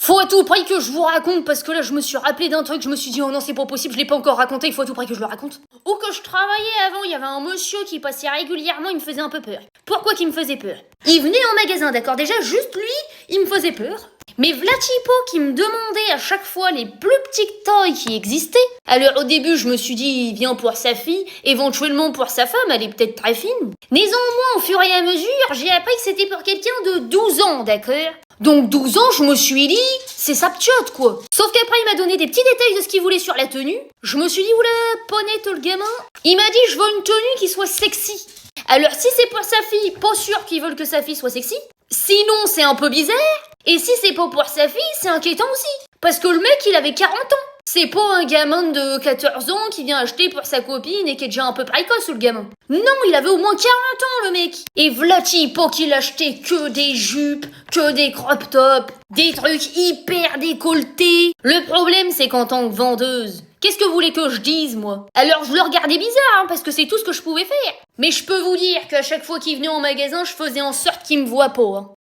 Faut à tout prix que je vous raconte, parce que là je me suis rappelé d'un truc, je me suis dit oh non c'est pas possible, je l'ai pas encore raconté, il faut à tout prix que je le raconte. Où que je travaillais avant, il y avait un monsieur qui passait régulièrement, il me faisait un peu peur. Pourquoi qu'il me faisait peur? Il venait en magasin, d'accord, déjà juste lui, il me faisait peur. Mais Vlatipo qui me demandait à chaque fois les plus petites tailles qui existaient. Alors au début je me suis dit il vient pour sa fille, éventuellement pour sa femme, elle est peut-être très fine. Néanmoins au fur et à mesure, j'ai appris que c'était pour quelqu'un de 12 ans, d'accord? Donc 12 ans, je me suis dit, c'est sa ptiote quoi. Sauf qu'après il m'a donné des petits détails de ce qu'il voulait sur la tenue. Je me suis dit, oula, pas net le gamin. Il m'a dit, je veux une tenue qui soit sexy. Alors si c'est pour sa fille, pas sûr qu'ils veulent que sa fille soit sexy. Sinon c'est un peu bizarre. Et si c'est pas pour sa fille, c'est inquiétant aussi. Parce que le mec il avait 40 ans. C'est pas un gamin de 14 ans qui vient acheter pour sa copine et qui est déjà un peu précoce, le gamin. Non, il avait au moins 40 ans, le mec. Et Vlati, pas qu'il achetait que des jupes, que des crop tops, des trucs hyper décolletés. Le problème, c'est qu'en tant que vendeuse, qu'est-ce que vous voulez que je dise, moi? Alors je le regardais bizarre, parce que c'est tout ce que je pouvais faire. Mais je peux vous dire qu'à chaque fois qu'il venait en magasin, je faisais en sorte qu'il me voie pas.